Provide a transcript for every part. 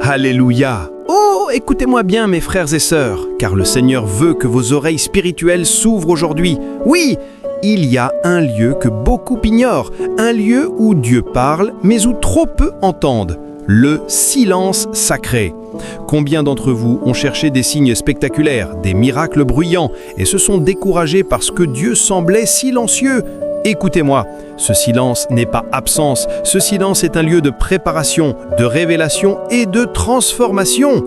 Alléluia! Oh, écoutez-moi bien mes frères et sœurs, car le Seigneur veut que vos oreilles spirituelles s'ouvrent aujourd'hui. Oui, il y a un lieu que beaucoup ignorent, un lieu où Dieu parle, mais où trop peu entendent. Le silence sacré. Combien d'entre vous ont cherché des signes spectaculaires, des miracles bruyants, et se sont découragés parce que Dieu semblait silencieux? Écoutez-moi, ce silence n'est pas absence, ce silence est un lieu de préparation, de révélation et de transformation.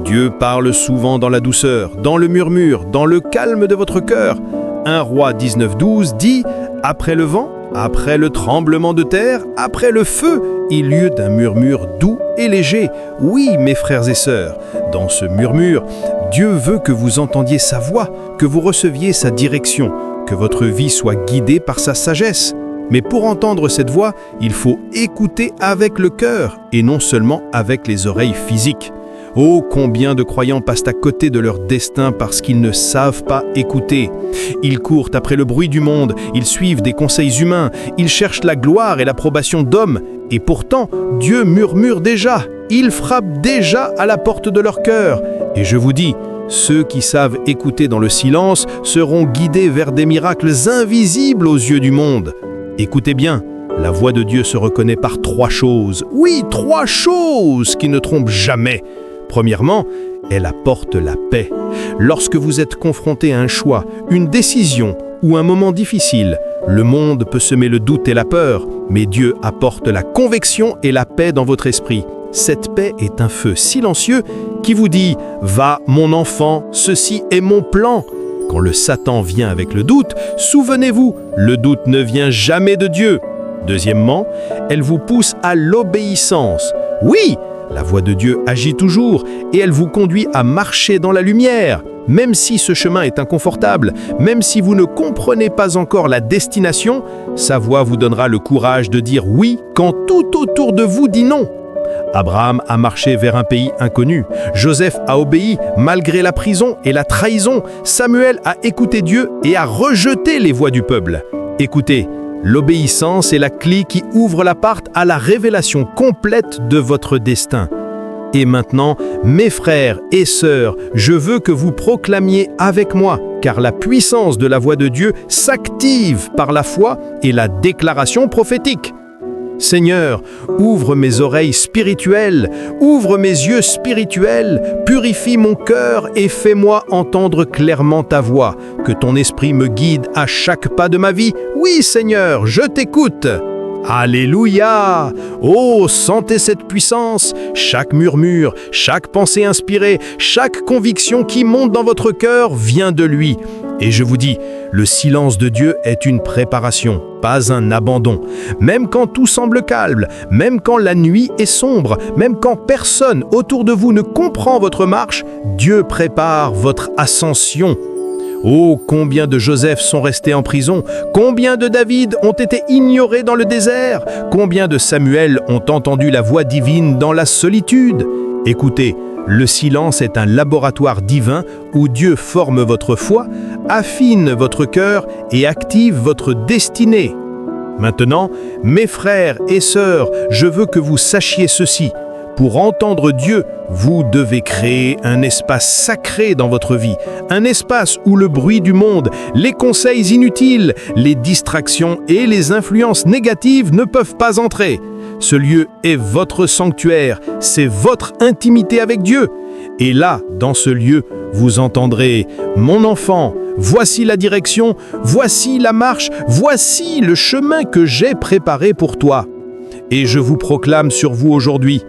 Dieu parle souvent dans la douceur, dans le murmure, dans le calme de votre cœur. 1 Roi 19:12 dit « Après le vent, après le tremblement de terre, après le feu, il y eut d'un murmure doux et léger. » Oui, mes frères et sœurs, dans ce murmure, Dieu veut que vous entendiez sa voix, que vous receviez sa direction, que votre vie soit guidée par sa sagesse. Mais pour entendre cette voix, il faut écouter avec le cœur et non seulement avec les oreilles physiques. Oh, combien de croyants passent à côté de leur destin parce qu'ils ne savent pas écouter. Ils courent après le bruit du monde, ils suivent des conseils humains, ils cherchent la gloire et l'approbation d'hommes. Et pourtant, Dieu murmure déjà, il frappe déjà à la porte de leur cœur. Et je vous dis, ceux qui savent écouter dans le silence seront guidés vers des miracles invisibles aux yeux du monde. Écoutez bien, la voix de Dieu se reconnaît par 3 choses. Oui, 3 choses qui ne trompent jamais. Premièrement, elle apporte la paix. Lorsque vous êtes confronté à un choix, une décision ou un moment difficile, le monde peut semer le doute et la peur, mais Dieu apporte la conviction et la paix dans votre esprit. Cette paix est un feu silencieux qui vous dit « Va, mon enfant, ceci est mon plan ». Quand le Satan vient avec le doute, souvenez-vous, le doute ne vient jamais de Dieu. Deuxièmement, elle vous pousse à l'obéissance. Oui, la voix de Dieu agit toujours et elle vous conduit à marcher dans la lumière. Même si ce chemin est inconfortable, même si vous ne comprenez pas encore la destination, sa voix vous donnera le courage de dire oui quand tout autour de vous dit non. Abraham a marché vers un pays inconnu. Joseph a obéi malgré la prison et la trahison. Samuel a écouté Dieu et a rejeté les voix du peuple. Écoutez, l'obéissance est la clé qui ouvre la porte à la révélation complète de votre destin. Et maintenant, mes frères et sœurs, je veux que vous proclamiez avec moi, car la puissance de la voix de Dieu s'active par la foi et la déclaration prophétique. Seigneur, ouvre mes oreilles spirituelles, ouvre mes yeux spirituels, purifie mon cœur et fais-moi entendre clairement ta voix, que ton esprit me guide à chaque pas de ma vie. Oui, Seigneur, je t'écoute. Alléluia! Oh, sentez cette puissance, chaque murmure, chaque pensée inspirée, chaque conviction qui monte dans votre cœur vient de lui. Et je vous dis, le silence de Dieu est une préparation, pas un abandon. Même quand tout semble calme, même quand la nuit est sombre, même quand personne autour de vous ne comprend votre marche, Dieu prépare votre ascension. Oh, combien de Joseph sont restés en prison, combien de David ont été ignorés dans le désert, combien de Samuel ont entendu la voix divine dans la solitude. Écoutez, le silence est un laboratoire divin où Dieu forme votre foi, affine votre cœur et active votre destinée. Maintenant, mes frères et sœurs, je veux que vous sachiez ceci. Pour entendre Dieu, vous devez créer un espace sacré dans votre vie, un espace où le bruit du monde, les conseils inutiles, les distractions et les influences négatives ne peuvent pas entrer. Ce lieu est votre sanctuaire, c'est votre intimité avec Dieu. Et là, dans ce lieu, vous entendrez « Mon enfant, voici la direction, voici la marche, voici le chemin que j'ai préparé pour toi. » Et je vous proclame sur vous aujourd'hui,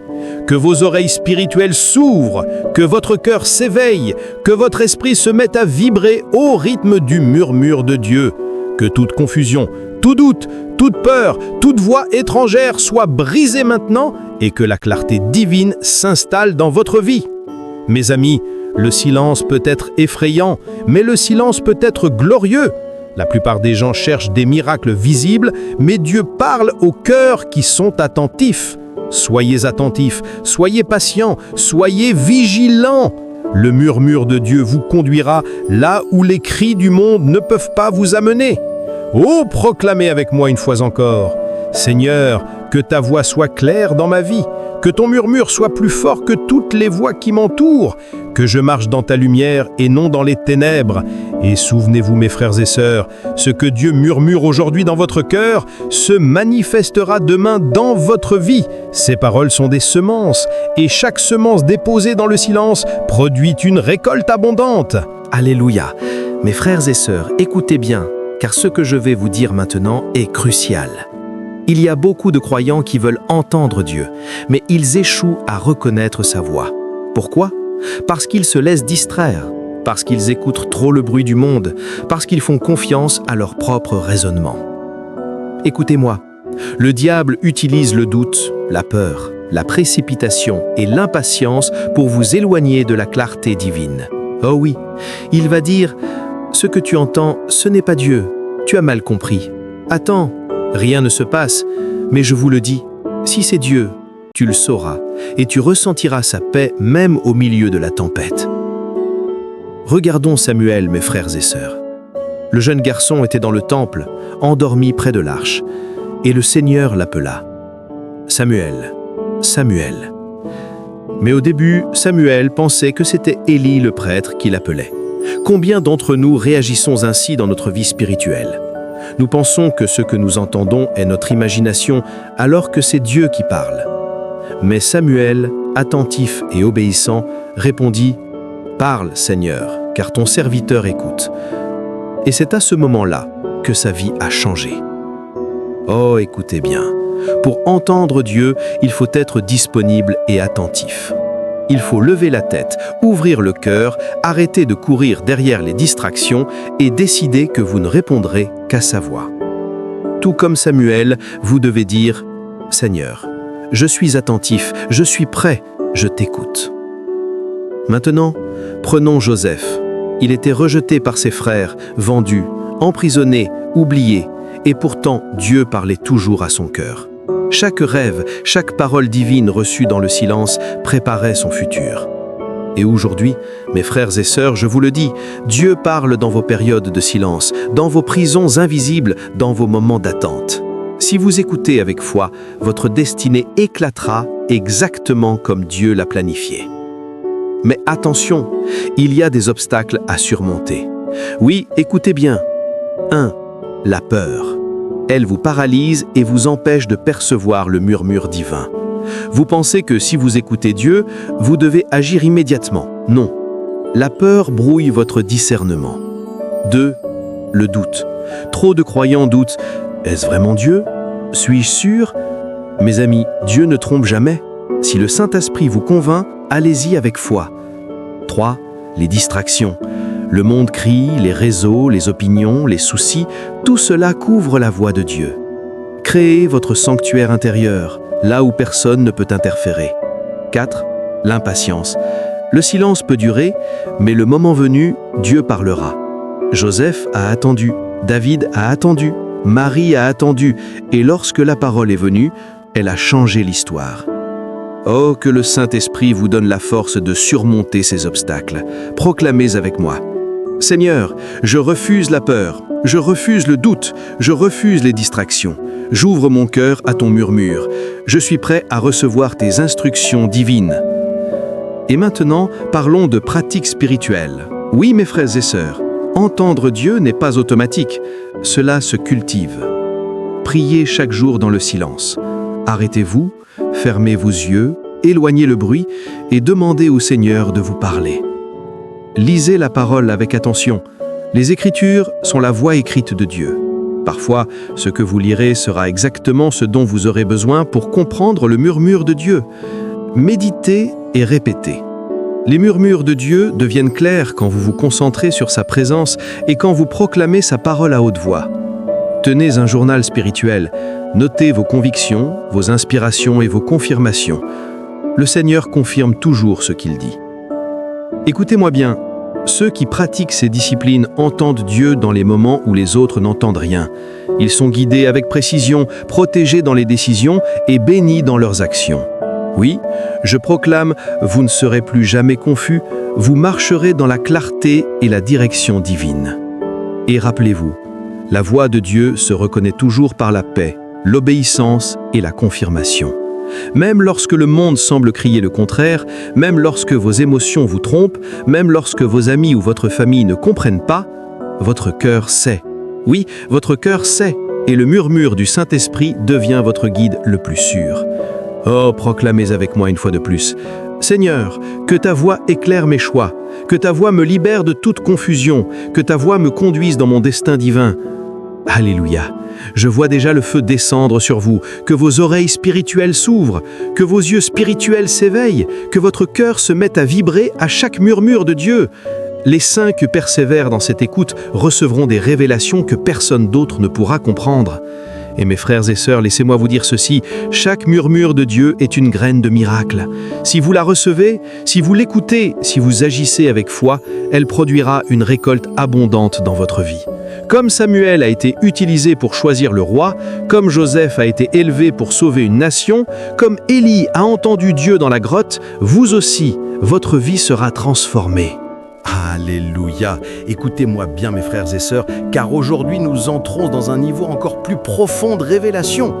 que vos oreilles spirituelles s'ouvrent, que votre cœur s'éveille, que votre esprit se mette à vibrer au rythme du murmure de Dieu, que toute confusion, tout doute, toute peur, toute voix étrangère soit brisée maintenant et que la clarté divine s'installe dans votre vie. Mes amis, le silence peut être effrayant, mais le silence peut être glorieux. La plupart des gens cherchent des miracles visibles, mais Dieu parle aux cœurs qui sont attentifs. Soyez attentifs, soyez patients, soyez vigilants. Le murmure de Dieu vous conduira là où les cris du monde ne peuvent pas vous amener. Oh, proclamez avec moi une fois encore. Seigneur, que ta voix soit claire dans ma vie, Que ton murmure soit plus fort que toutes les voix qui m'entourent. Que je marche dans ta lumière et non dans les ténèbres. Et souvenez-vous, mes frères et sœurs, ce que Dieu murmure aujourd'hui dans votre cœur se manifestera demain dans votre vie. Ces paroles sont des semences, et chaque semence déposée dans le silence produit une récolte abondante. Alléluia. Mes frères et sœurs, écoutez bien, car ce que je vais vous dire maintenant est crucial. Il y a beaucoup de croyants qui veulent entendre Dieu, mais ils échouent à reconnaître sa voix. Pourquoi ? Parce qu'ils se laissent distraire, parce qu'ils écoutent trop le bruit du monde, parce qu'ils font confiance à leur propre raisonnement. Écoutez-moi, le diable utilise le doute, la peur, la précipitation et l'impatience pour vous éloigner de la clarté divine. Oh oui, il va dire « Ce que tu entends, ce n'est pas Dieu, tu as mal compris. Attends, rien ne se passe, mais je vous le dis, si c'est Dieu, tu le sauras, et tu ressentiras sa paix même au milieu de la tempête. » Regardons Samuel, mes frères et sœurs. Le jeune garçon était dans le temple, endormi près de l'arche, et le Seigneur l'appela. « Samuel, Samuel. » Mais au début, Samuel pensait que c'était Élie le prêtre qui l'appelait. Combien d'entre nous réagissons ainsi dans notre vie spirituelle ? Nous pensons que ce que nous entendons est notre imagination, alors que c'est Dieu qui parle. Mais Samuel, attentif et obéissant, répondit « Parle, Seigneur, car ton serviteur écoute. » Et c'est à ce moment-là que sa vie a changé. Oh, écoutez bien, pour entendre Dieu, il faut être disponible et attentif. Il faut lever la tête, ouvrir le cœur, arrêter de courir derrière les distractions et décider que vous ne répondrez qu'à sa voix. Tout comme Samuel, vous devez dire « Seigneur, je suis attentif, je suis prêt, je t'écoute. » Maintenant, prenons Joseph. Il était rejeté par ses frères, vendu, emprisonné, oublié, et pourtant Dieu parlait toujours à son cœur. Chaque rêve, chaque parole divine reçue dans le silence préparait son futur. Et aujourd'hui, mes frères et sœurs, je vous le dis, Dieu parle dans vos périodes de silence, dans vos prisons invisibles, dans vos moments d'attente. Si vous écoutez avec foi, votre destinée éclatera exactement comme Dieu l'a planifié. Mais attention, il y a des obstacles à surmonter. Oui, écoutez bien. 1. La peur. Elle vous paralyse et vous empêche de percevoir le murmure divin. Vous pensez que si vous écoutez Dieu, vous devez agir immédiatement. Non. La peur brouille votre discernement. 2. Le doute. Trop de croyants doutent. Est-ce vraiment Dieu ? Suis-je sûr ? Mes amis, Dieu ne trompe jamais. Si le Saint-Esprit vous convainc, allez-y avec foi. 3. Les distractions. Le monde crie, les réseaux, les opinions, les soucis, tout cela couvre la voix de Dieu. Créez votre sanctuaire intérieur, là où personne ne peut interférer. 4. L'impatience. Le silence peut durer, mais le moment venu, Dieu parlera. Joseph a attendu, David a attendu, Marie a attendu, et lorsque la parole est venue, elle a changé l'histoire. Oh, que le Saint-Esprit vous donne la force de surmonter ces obstacles. Proclamez avec moi. Seigneur, je refuse la peur, je refuse le doute, je refuse les distractions. J'ouvre mon cœur à ton murmure. Je suis prêt à recevoir tes instructions divines. Et maintenant, parlons de pratiques spirituelles. Oui, mes frères et sœurs, entendre Dieu n'est pas automatique. Cela se cultive. Priez chaque jour dans le silence. Arrêtez-vous, fermez vos yeux, éloignez le bruit et demandez au Seigneur de vous parler. Lisez la parole avec attention. Les Écritures sont la voix écrite de Dieu. Parfois, ce que vous lirez sera exactement ce dont vous aurez besoin pour comprendre le murmure de Dieu. Méditez et répétez. Les murmures de Dieu deviennent clairs quand vous vous concentrez sur sa présence et quand vous proclamez sa parole à haute voix. Tenez un journal spirituel. Notez vos convictions, vos inspirations et vos confirmations. Le Seigneur confirme toujours ce qu'il dit. Écoutez-moi bien, ceux qui pratiquent ces disciplines entendent Dieu dans les moments où les autres n'entendent rien. Ils sont guidés avec précision, protégés dans les décisions et bénis dans leurs actions. Oui, je proclame, vous ne serez plus jamais confus, vous marcherez dans la clarté et la direction divine. Et rappelez-vous, la voix de Dieu se reconnaît toujours par la paix, l'obéissance et la confirmation. Même lorsque le monde semble crier le contraire, même lorsque vos émotions vous trompent, même lorsque vos amis ou votre famille ne comprennent pas, votre cœur sait. Oui, votre cœur sait, et le murmure du Saint-Esprit devient votre guide le plus sûr. Oh, proclamez avec moi une fois de plus. Seigneur, que ta voix éclaire mes choix, que ta voix me libère de toute confusion, que ta voix me conduise dans mon destin divin. Alléluia. Je vois déjà le feu descendre sur vous, que vos oreilles spirituelles s'ouvrent, que vos yeux spirituels s'éveillent, que votre cœur se mette à vibrer à chaque murmure de Dieu. Les saints qui persévèrent dans cette écoute recevront des révélations que personne d'autre ne pourra comprendre. Et mes frères et sœurs, laissez-moi vous dire ceci, chaque murmure de Dieu est une graine de miracle. Si vous la recevez, si vous l'écoutez, si vous agissez avec foi, elle produira une récolte abondante dans votre vie. Comme Samuel a été utilisé pour choisir le roi, comme Joseph a été élevé pour sauver une nation, comme Élie a entendu Dieu dans la grotte, vous aussi, votre vie sera transformée. Alléluia. Écoutez-moi bien mes frères et sœurs, car aujourd'hui nous entrons dans un niveau encore plus profond de révélation.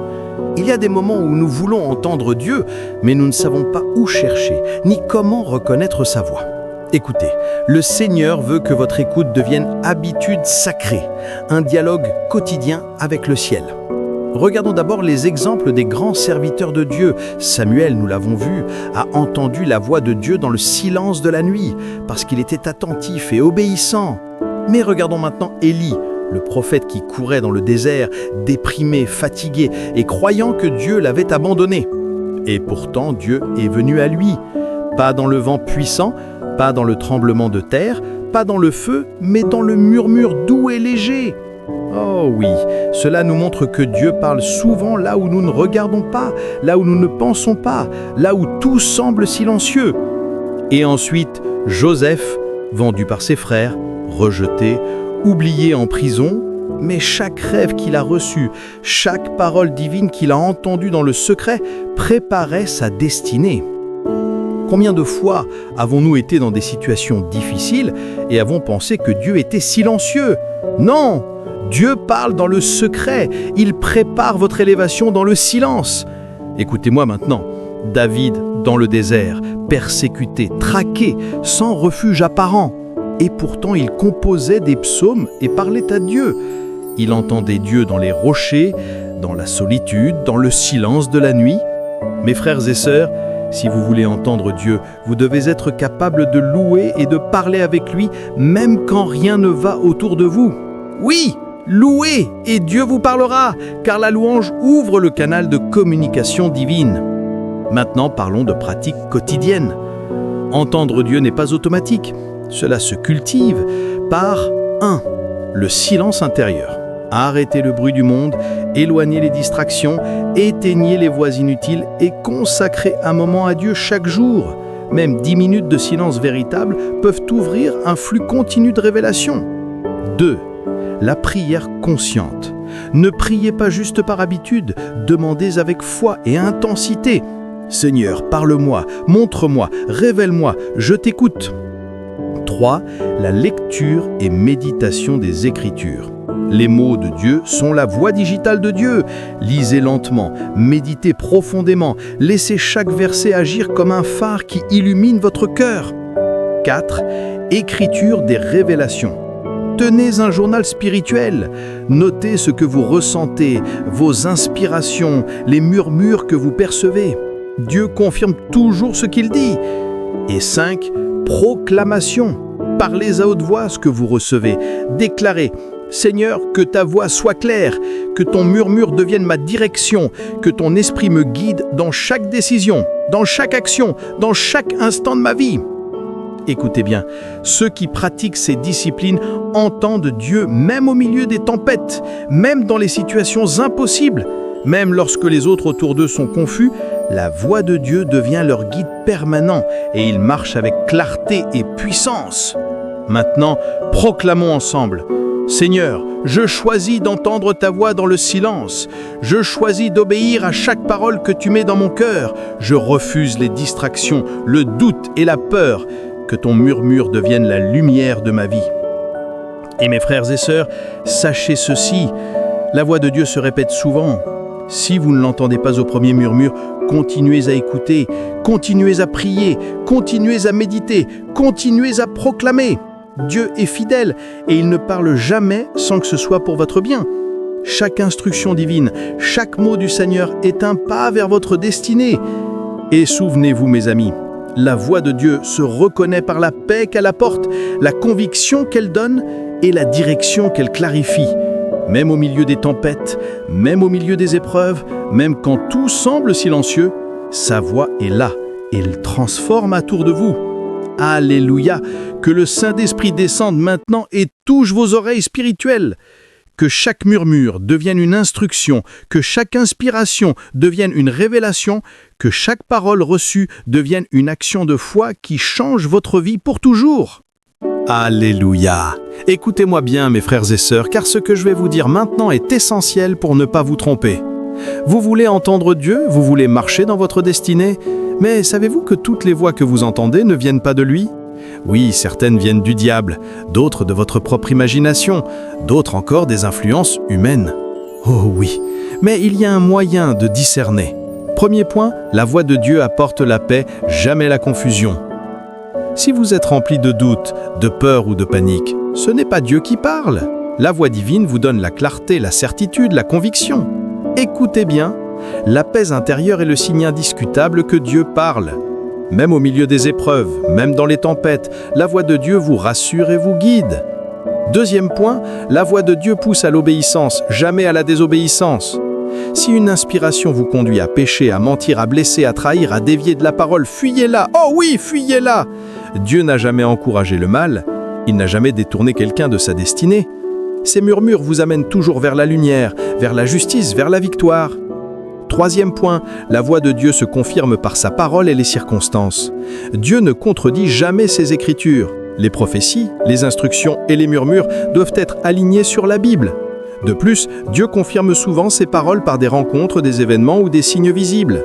Il y a des moments où nous voulons entendre Dieu, mais nous ne savons pas où chercher, ni comment reconnaître sa voix. Écoutez, le Seigneur veut que votre écoute devienne habitude sacrée, un dialogue quotidien avec le ciel. Regardons d'abord les exemples des grands serviteurs de Dieu. Samuel, nous l'avons vu, a entendu la voix de Dieu dans le silence de la nuit, parce qu'il était attentif et obéissant. Mais regardons maintenant Élie, le prophète qui courait dans le désert, déprimé, fatigué et croyant que Dieu l'avait abandonné. Et pourtant, Dieu est venu à lui, pas dans le vent puissant, pas dans le tremblement de terre, pas dans le feu, mais dans le murmure doux et léger. Oh oui, cela nous montre que Dieu parle souvent là où nous ne regardons pas, là où nous ne pensons pas, là où tout semble silencieux. Et ensuite, Joseph, vendu par ses frères, rejeté, oublié en prison, mais chaque rêve qu'il a reçu, chaque parole divine qu'il a entendue dans le secret, préparait sa destinée. Combien de fois avons-nous été dans des situations difficiles et avons pensé que Dieu était silencieux? Non! Dieu parle dans le secret, il prépare votre élévation dans le silence. Écoutez-moi maintenant, David dans le désert, persécuté, traqué, sans refuge apparent. Et pourtant il composait des psaumes et parlait à Dieu. Il entendait Dieu dans les rochers, dans la solitude, dans le silence de la nuit. Mes frères et sœurs, si vous voulez entendre Dieu, vous devez être capable de louer et de parler avec lui, même quand rien ne va autour de vous. Oui! Louez et Dieu vous parlera, car la louange ouvre le canal de communication divine. Maintenant, parlons de pratiques quotidiennes. Entendre Dieu n'est pas automatique. Cela se cultive par 1. Le silence intérieur. Arrêtez le bruit du monde, éloignez les distractions, éteignez les voix inutiles et consacrez un moment à Dieu chaque jour. Même 10 minutes de silence véritable peuvent ouvrir un flux continu de révélation. 2. La prière consciente. Ne priez pas juste par habitude, demandez avec foi et intensité. Seigneur, parle-moi, montre-moi, révèle-moi, je t'écoute. 3. La lecture et méditation des Écritures. Les mots de Dieu sont la voix digitale de Dieu. Lisez lentement, méditez profondément, laissez chaque verset agir comme un phare qui illumine votre cœur. 4. Écriture des révélations. Tenez un journal spirituel. Notez ce que vous ressentez, vos inspirations, les murmures que vous percevez. Dieu confirme toujours ce qu'il dit. Et 5. Proclamation. Parlez à haute voix ce que vous recevez. Déclarez « Seigneur, que ta voix soit claire, que ton murmure devienne ma direction, que ton esprit me guide dans chaque décision, dans chaque action, dans chaque instant de ma vie. » Écoutez bien, ceux qui pratiquent ces disciplines entendent Dieu même au milieu des tempêtes, même dans les situations impossibles, même lorsque les autres autour d'eux sont confus, la voix de Dieu devient leur guide permanent et ils marchent avec clarté et puissance. Maintenant, proclamons ensemble. Seigneur, je choisis d'entendre ta voix dans le silence. Je choisis d'obéir à chaque parole que tu mets dans mon cœur. Je refuse les distractions, le doute et la peur. Que ton murmure devienne la lumière de ma vie. Et mes frères et sœurs, sachez ceci, la voix de Dieu se répète souvent. Si vous ne l'entendez pas au premier murmure, continuez à écouter, continuez à prier, continuez à méditer, continuez à proclamer. Dieu est fidèle et il ne parle jamais sans que ce soit pour votre bien. Chaque instruction divine, chaque mot du Seigneur est un pas vers votre destinée. Et souvenez-vous, mes amis, la voix de Dieu se reconnaît par la paix qu'elle apporte, la conviction qu'elle donne et la direction qu'elle clarifie. Même au milieu des tempêtes, même au milieu des épreuves, même quand tout semble silencieux, sa voix est là et elle transforme à tour de vous. Alléluia! Que le Saint-Esprit descende maintenant et touche vos oreilles spirituelles. Que chaque murmure devienne une instruction, que chaque inspiration devienne une révélation, que chaque parole reçue devienne une action de foi qui change votre vie pour toujours. Alléluia! Écoutez-moi bien, mes frères et sœurs, car ce que je vais vous dire maintenant est essentiel pour ne pas vous tromper. Vous voulez entendre Dieu, vous voulez marcher dans votre destinée, mais savez-vous que toutes les voix que vous entendez ne viennent pas de lui ? Oui, certaines viennent du diable, d'autres de votre propre imagination, d'autres encore des influences humaines. Oh oui, mais il y a un moyen de discerner. Premier point, la voix de Dieu apporte la paix, jamais la confusion. Si vous êtes rempli de doutes, de peur ou de panique, ce n'est pas Dieu qui parle. La voix divine vous donne la clarté, la certitude, la conviction. Écoutez bien, la paix intérieure est le signe indiscutable que Dieu parle. Même au milieu des épreuves, même dans les tempêtes, la voix de Dieu vous rassure et vous guide. Deuxième point, la voix de Dieu pousse à l'obéissance, jamais à la désobéissance. Si une inspiration vous conduit à pécher, à mentir, à blesser, à trahir, à dévier de la parole, fuyez-la. Oh oui, fuyez-la! Dieu n'a jamais encouragé le mal, il n'a jamais détourné quelqu'un de sa destinée. Ces murmures vous amènent toujours vers la lumière, vers la justice, vers la victoire. Troisième point, la voix de Dieu se confirme par sa parole et les circonstances. Dieu ne contredit jamais ses Écritures. Les prophéties, les instructions et les murmures doivent être alignés sur la Bible. De plus, Dieu confirme souvent ses paroles par des rencontres, des événements ou des signes visibles.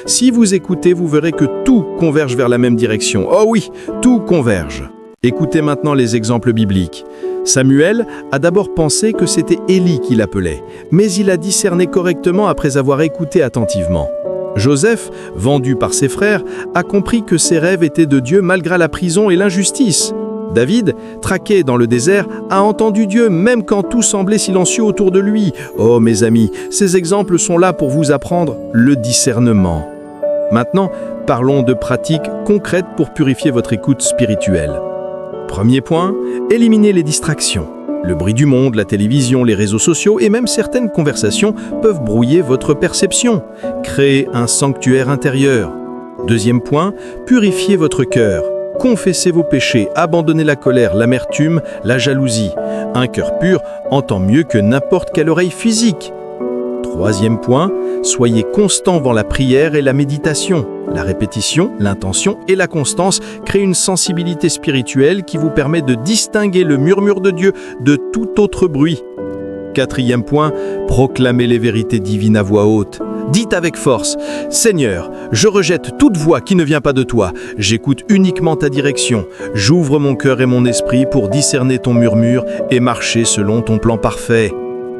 Si vous écoutez, vous verrez que tout converge vers la même direction. Oh oui, tout converge. Écoutez maintenant les exemples bibliques. Samuel a d'abord pensé que c'était Élie qui l'appelait, mais il a discerné correctement après avoir écouté attentivement. Joseph, vendu par ses frères, a compris que ses rêves étaient de Dieu malgré la prison et l'injustice. David, traqué dans le désert, a entendu Dieu même quand tout semblait silencieux autour de lui. Oh mes amis, ces exemples sont là pour vous apprendre le discernement. Maintenant, parlons de pratiques concrètes pour purifier votre écoute spirituelle. Premier point, éliminez les distractions. Le bruit du monde, la télévision, les réseaux sociaux et même certaines conversations peuvent brouiller votre perception. Créez un sanctuaire intérieur. Deuxième point, purifiez votre cœur. Confessez vos péchés, abandonnez la colère, l'amertume, la jalousie. Un cœur pur entend mieux que n'importe quelle oreille physique. Troisième point, soyez constant dans la prière et la méditation. La répétition, l'intention et la constance créent une sensibilité spirituelle qui vous permet de distinguer le murmure de Dieu de tout autre bruit. Quatrième point, proclamez les vérités divines à voix haute. Dites avec force, « Seigneur, je rejette toute voix qui ne vient pas de toi. J'écoute uniquement ta direction. J'ouvre mon cœur et mon esprit pour discerner ton murmure et marcher selon ton plan parfait. »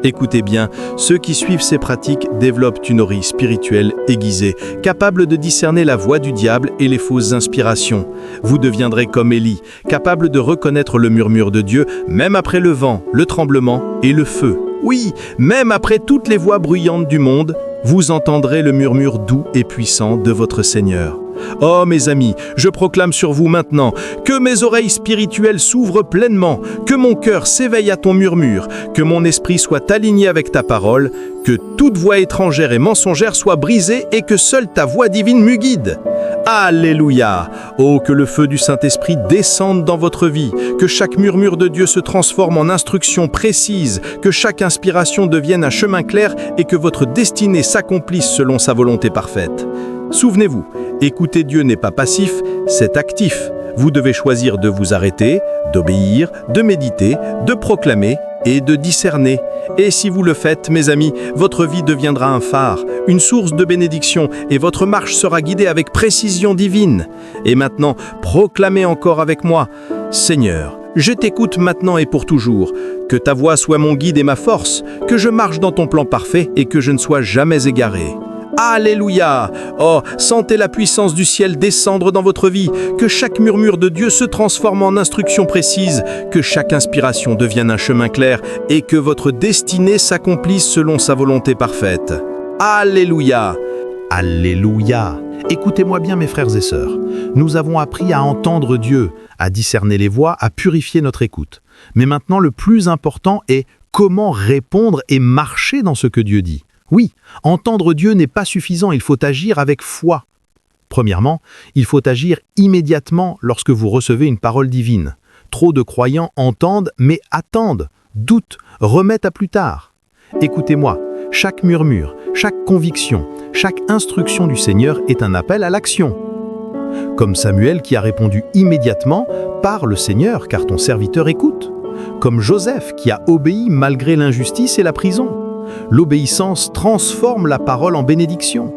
Écoutez bien, ceux qui suivent ces pratiques développent une oreille spirituelle aiguisée, capable de discerner la voix du diable et les fausses inspirations. Vous deviendrez comme Élie, capable de reconnaître le murmure de Dieu, même après le vent, le tremblement et le feu. Oui, même après toutes les voix bruyantes du monde, vous entendrez le murmure doux et puissant de votre Seigneur. Oh mes amis, je proclame sur vous maintenant que mes oreilles spirituelles s'ouvrent pleinement, que mon cœur s'éveille à ton murmure, que mon esprit soit aligné avec ta parole, que toute voix étrangère et mensongère soit brisée et que seule ta voix divine me guide. Alléluia! Oh, que le feu du Saint-Esprit descende dans votre vie, que chaque murmure de Dieu se transforme en instruction précise, que chaque inspiration devienne un chemin clair et que votre destinée s'accomplisse selon sa volonté parfaite. Souvenez-vous, écouter Dieu n'est pas passif, c'est actif. Vous devez choisir de vous arrêter, d'obéir, de méditer, de proclamer et de discerner. Et si vous le faites, mes amis, votre vie deviendra un phare, une source de bénédiction et votre marche sera guidée avec précision divine. Et maintenant, proclamez encore avec moi, « Seigneur, je t'écoute maintenant et pour toujours. Que ta voix soit mon guide et ma force, que je marche dans ton plan parfait et que je ne sois jamais égaré. Alléluia! Oh, sentez la puissance du ciel descendre dans votre vie, que chaque murmure de Dieu se transforme en instruction précise, que chaque inspiration devienne un chemin clair et que votre destinée s'accomplisse selon sa volonté parfaite. Alléluia! Alléluia! Écoutez-moi bien mes frères et sœurs. Nous avons appris à entendre Dieu, à discerner les voix, à purifier notre écoute. Mais maintenant, le plus important est comment répondre et marcher dans ce que Dieu dit. Oui, entendre Dieu n'est pas suffisant, il faut agir avec foi. Premièrement, il faut agir immédiatement lorsque vous recevez une parole divine. Trop de croyants entendent, mais attendent, doutent, remettent à plus tard. Écoutez-moi, chaque murmure, chaque conviction, chaque instruction du Seigneur est un appel à l'action. Comme Samuel qui a répondu immédiatement « Parle Seigneur, car ton serviteur écoute ». Comme Joseph qui a obéi malgré l'injustice et la prison. L'obéissance transforme la parole en bénédiction.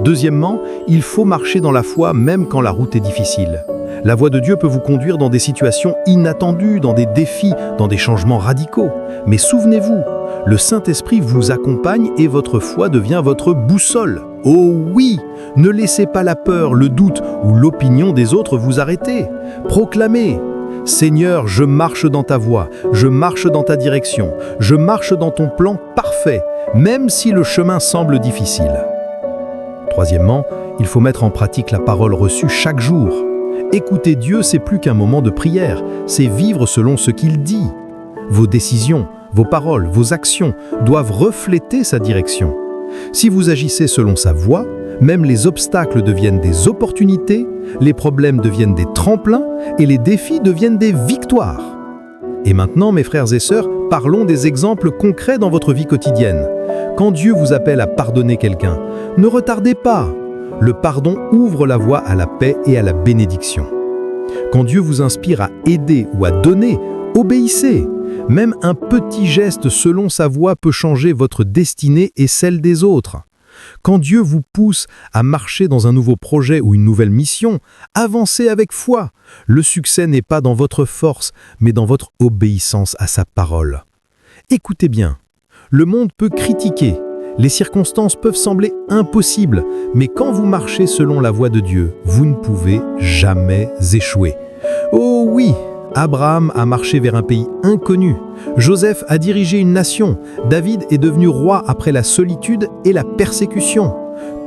Deuxièmement, il faut marcher dans la foi même quand la route est difficile. La voix de Dieu peut vous conduire dans des situations inattendues, dans des défis, dans des changements radicaux. Mais souvenez-vous, le Saint-Esprit vous accompagne et votre foi devient votre boussole. Oh oui, ne laissez pas la peur, le doute ou l'opinion des autres vous arrêter. Proclamez. Seigneur, je marche dans ta voie, je marche dans ta direction, je marche dans ton plan parfait, même si le chemin semble difficile. Troisièmement, il faut mettre en pratique la parole reçue chaque jour. Écouter Dieu, c'est plus qu'un moment de prière, c'est vivre selon ce qu'il dit. Vos décisions, vos paroles, vos actions doivent refléter sa direction. Si vous agissez selon sa voie, même les obstacles deviennent des opportunités, les problèmes deviennent des tremplins et les défis deviennent des victoires. Et maintenant, mes frères et sœurs, parlons des exemples concrets dans votre vie quotidienne. Quand Dieu vous appelle à pardonner quelqu'un, ne retardez pas. Le pardon ouvre la voie à la paix et à la bénédiction. Quand Dieu vous inspire à aider ou à donner, obéissez. Même un petit geste selon sa voie peut changer votre destinée et celle des autres. Quand Dieu vous pousse à marcher dans un nouveau projet ou une nouvelle mission, avancez avec foi. Le succès n'est pas dans votre force, mais dans votre obéissance à sa parole. Écoutez bien, le monde peut critiquer, les circonstances peuvent sembler impossibles, mais quand vous marchez selon la voie de Dieu, vous ne pouvez jamais échouer. Oh oui! Abraham a marché vers un pays inconnu. Joseph a dirigé une nation. David est devenu roi après la solitude et la persécution.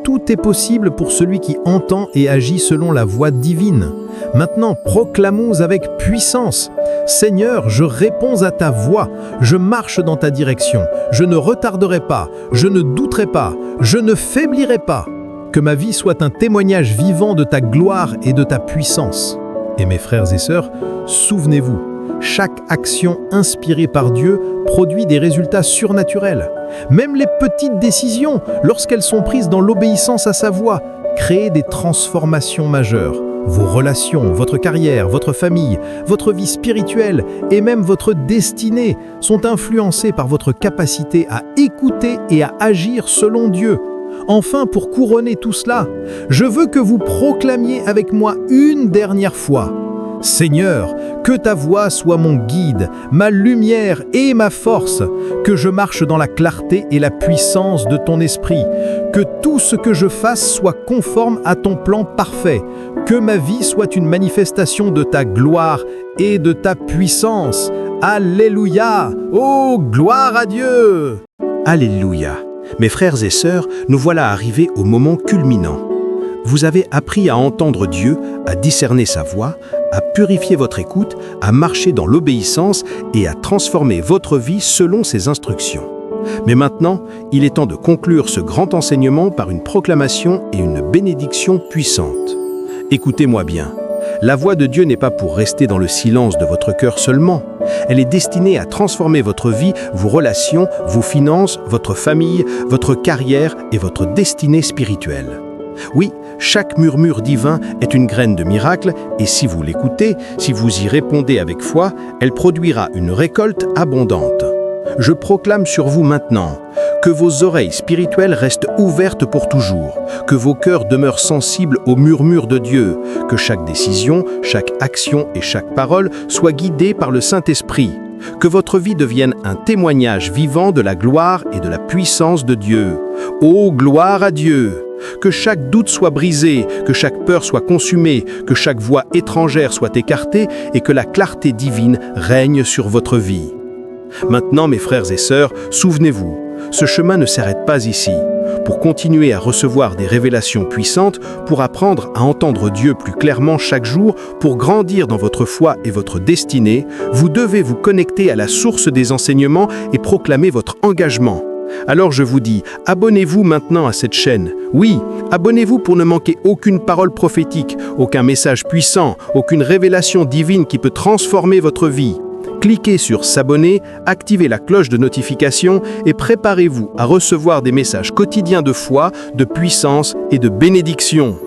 Tout est possible pour celui qui entend et agit selon la voie divine. Maintenant, proclamons avec puissance. Seigneur, je réponds à ta voix. Je marche dans ta direction. Je ne retarderai pas. Je ne douterai pas. Je ne faiblirai pas. Que ma vie soit un témoignage vivant de ta gloire et de ta puissance. Et mes frères et sœurs, souvenez-vous, chaque action inspirée par Dieu produit des résultats surnaturels. Même les petites décisions, lorsqu'elles sont prises dans l'obéissance à sa voix, créent des transformations majeures. Vos relations, votre carrière, votre famille, votre vie spirituelle et même votre destinée sont influencées par votre capacité à écouter et à agir selon Dieu. Enfin, pour couronner tout cela, je veux que vous proclamiez avec moi une dernière fois. Seigneur, que ta voix soit mon guide, ma lumière et ma force, que je marche dans la clarté et la puissance de ton esprit, que tout ce que je fasse soit conforme à ton plan parfait, que ma vie soit une manifestation de ta gloire et de ta puissance. Alléluia! Oh, gloire à Dieu! Alléluia! Mes frères et sœurs, nous voilà arrivés au moment culminant. Vous avez appris à entendre Dieu, à discerner sa voix, à purifier votre écoute, à marcher dans l'obéissance et à transformer votre vie selon ses instructions. Mais maintenant, il est temps de conclure ce grand enseignement par une proclamation et une bénédiction puissante. Écoutez-moi bien. La voix de Dieu n'est pas pour rester dans le silence de votre cœur seulement. Elle est destinée à transformer votre vie, vos relations, vos finances, votre famille, votre carrière et votre destinée spirituelle. Oui, chaque murmure divin est une graine de miracle et si vous l'écoutez, si vous y répondez avec foi, elle produira une récolte abondante. Je proclame sur vous maintenant Que vos oreilles spirituelles restent ouvertes pour toujours, que vos cœurs demeurent sensibles au murmure de Dieu, que chaque décision, chaque action et chaque parole soient guidées par le Saint-Esprit, que votre vie devienne un témoignage vivant de la gloire et de la puissance de Dieu. Ô gloire à Dieu! Que chaque doute soit brisé, que chaque peur soit consumée, que chaque voix étrangère soit écartée et que la clarté divine règne sur votre vie. Maintenant, mes frères et sœurs, souvenez-vous, ce chemin ne s'arrête pas ici. Pour continuer à recevoir des révélations puissantes, pour apprendre à entendre Dieu plus clairement chaque jour, pour grandir dans votre foi et votre destinée, vous devez vous connecter à la source des enseignements et proclamer votre engagement. Alors je vous dis, abonnez-vous maintenant à cette chaîne. Oui, abonnez-vous pour ne manquer aucune parole prophétique, aucun message puissant, aucune révélation divine qui peut transformer votre vie. Cliquez sur s'abonner, activez la cloche de notification et préparez-vous à recevoir des messages quotidiens de foi, de puissance et de bénédiction.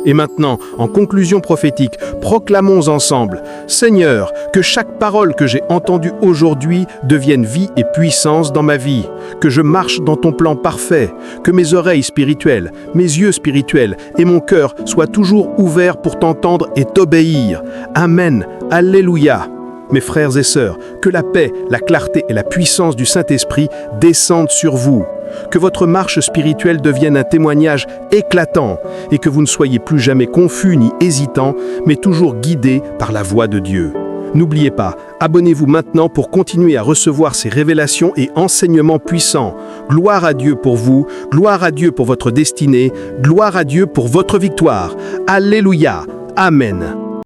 Et maintenant, en conclusion prophétique, proclamons ensemble: Seigneur, que chaque parole que j'ai entendue aujourd'hui devienne vie et puissance dans ma vie, que je marche dans ton plan parfait, que mes oreilles spirituelles, mes yeux spirituels et mon cœur soient toujours ouverts pour t'entendre et t'obéir. Amen. Alléluia. Mes frères et sœurs, que la paix, la clarté et la puissance du Saint-Esprit descendent sur vous. Que votre marche spirituelle devienne un témoignage éclatant et que vous ne soyez plus jamais confus ni hésitants, mais toujours guidés par la voix de Dieu. N'oubliez pas, abonnez-vous maintenant pour continuer à recevoir ces révélations et enseignements puissants. Gloire à Dieu pour vous, gloire à Dieu pour votre destinée, gloire à Dieu pour votre victoire. Alléluia. Amen.